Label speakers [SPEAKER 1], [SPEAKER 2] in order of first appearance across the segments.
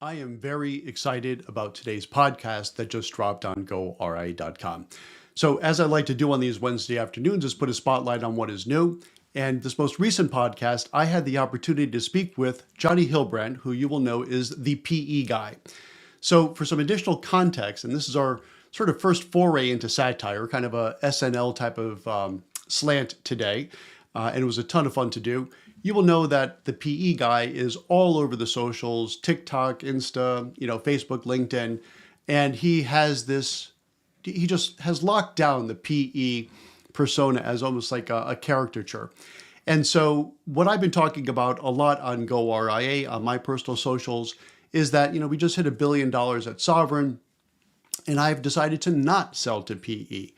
[SPEAKER 1] I am very excited about today's podcast that just dropped on goRIA.com. So, as I like to do on these Wednesday afternoons, is put a spotlight on what is new. And this most recent podcast, I had the opportunity to speak with Johnny Hilbrant, who you will know is the PE guy. So, for some additional context, and this is our sort of first foray into satire, kind of a SNL type of slant today, and it was a ton of fun to do. You will know that the PE guy is all over the socials, TikTok, Insta, Facebook, LinkedIn, and he just has locked down the PE persona as almost like a caricature. And so what I've been talking about a lot on goRIA, on my personal socials, is that, we just hit $1 billion at Sovereign, and I've decided to not sell to PE.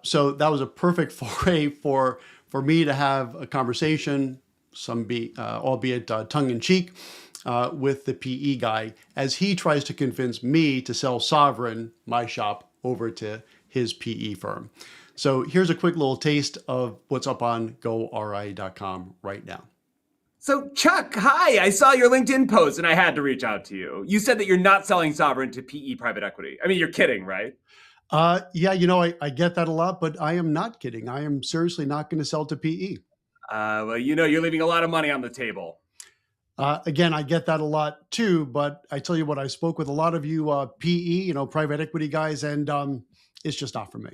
[SPEAKER 1] So that was a perfect foray for me to have a conversation, albeit tongue in cheek, with the PE guy as he tries to convince me to sell Sovereign, my shop, over to his PE firm. So here's a quick little taste of what's up on goRIA.com right now.
[SPEAKER 2] So Chuck, hi, I saw your LinkedIn post and I had to reach out to you. You said that you're not selling Sovereign to PE private equity. I mean, you're kidding, right?
[SPEAKER 1] Yeah, I get that a lot, but I am not kidding. I am seriously not going to sell to PE.
[SPEAKER 2] Well, you're leaving a lot of money on the table.
[SPEAKER 1] Again, I get that a lot too, but I tell you what, I spoke with a lot of you PE, private equity guys, and it's just not for me.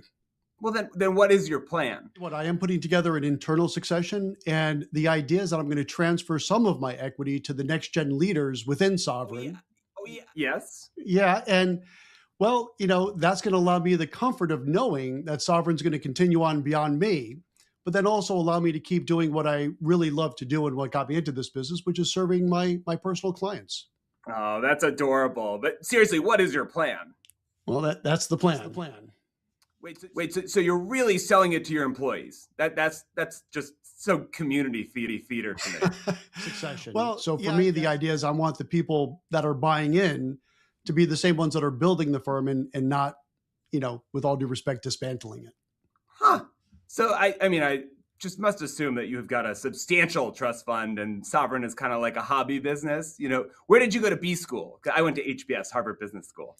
[SPEAKER 2] Well, then what is your plan?
[SPEAKER 1] What I am putting together an internal succession, and the idea is that I'm going to transfer some of my equity to the next gen leaders within Sovereign.
[SPEAKER 2] Oh yeah. Yes.
[SPEAKER 1] Yeah, and well, that's going to allow me the comfort of knowing that Sovereign's going to continue on beyond me, but then also allow me to keep doing what I really love to do and what got me into this business, which is serving my personal clients.
[SPEAKER 2] Oh, that's adorable. But seriously, what is your plan?
[SPEAKER 1] Well, that's the plan.
[SPEAKER 2] Wait, so you're really selling it to your employees? That's just so community theater to me.
[SPEAKER 1] Succession. Well, so for me, the idea is I want the people that are buying in to be the same ones that are building the firm and not, with all due respect, dismantling it.
[SPEAKER 2] Huh. So I just must assume that you've got a substantial trust fund and Sovereign is kind of like a hobby business. Where did you go to B school? I went to HBS, Harvard Business School.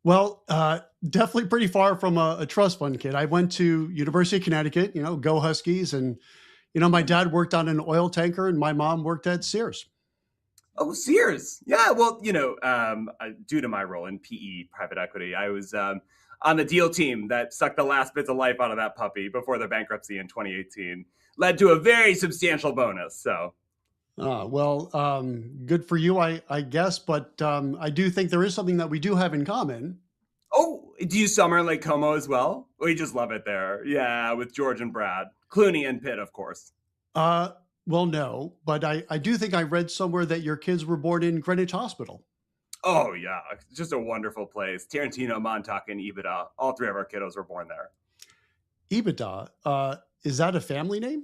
[SPEAKER 1] Well, definitely pretty far from a trust fund kid. I went to University of Connecticut, go Huskies. And, my dad worked on an oil tanker and my mom worked at Sears.
[SPEAKER 2] Oh, Sears. Yeah. Well, due to my role in PE private equity, I was on the deal team that sucked the last bits of life out of that puppy before their bankruptcy in 2018. Led to a very substantial bonus. So.
[SPEAKER 1] Good for you, I guess. But I do think there is something that we do have in common.
[SPEAKER 2] Oh, do you summer in Lake Como as well? Or you just love it there? Yeah, with George and Brad. Clooney and Pitt, of course.
[SPEAKER 1] Well, no, but I do think I read somewhere that your kids were born in Greenwich Hospital.
[SPEAKER 2] Oh, yeah. Just a wonderful place. Tarantino, Montauk, and Ibida. All three of our kiddos were born there.
[SPEAKER 1] Ibida? Is that a family name?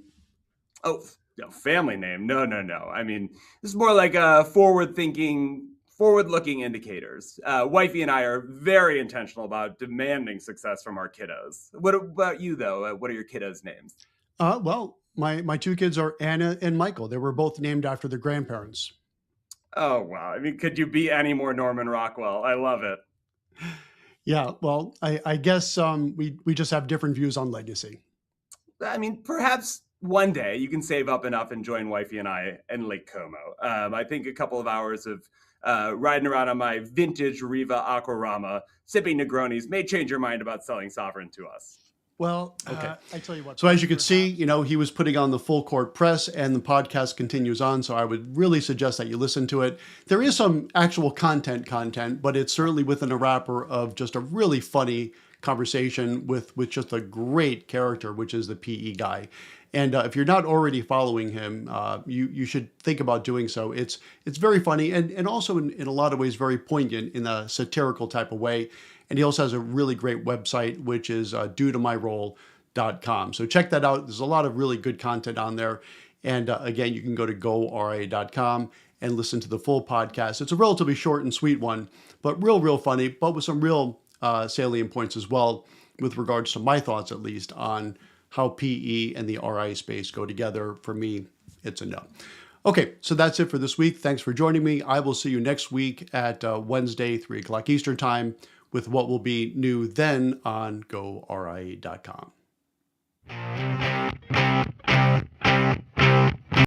[SPEAKER 2] Oh, no, family name. No. I mean, this is more like a forward-looking indicators. Wifey and I are very intentional about demanding success from our kiddos. What about you, though? What are your kiddos' names?
[SPEAKER 1] Well, my two kids are Anna and Michael. They were both named after their grandparents.
[SPEAKER 2] Oh, wow. I mean, could you be any more Norman Rockwell? I love it.
[SPEAKER 1] Yeah, well, I guess we just have different views on legacy.
[SPEAKER 2] I mean, perhaps one day you can save up enough and join Wifey and I in Lake Como. I think a couple of hours of riding around on my vintage Riva Aquarama, sipping Negronis may change your mind about selling Sovereign to us.
[SPEAKER 1] Well, okay. I tell you what. So as you could see, he was putting on the full court press and the podcast continues on. So I would really suggest that you listen to it. There is some actual content, but it's certainly within a wrapper of just a really funny conversation with just a great character, which is the PE guy. And if you're not already following him, you should think about doing so. It's very funny and also in a lot of ways very poignant in a satirical type of way. And he also has a really great website, which is duetomyrole.com. So check that out. There's a lot of really good content on there. And again, you can go to goRIA.com and listen to the full podcast. It's a relatively short and sweet one, but real funny, but with some real salient points as well with regards to my thoughts, at least, on how PE and the RI space go together. For me, it's a no. Okay, so that's it for this week. Thanks for joining me. I will see you next week at Wednesday, 3 o'clock Eastern Time, with what will be new then on goRIA.com.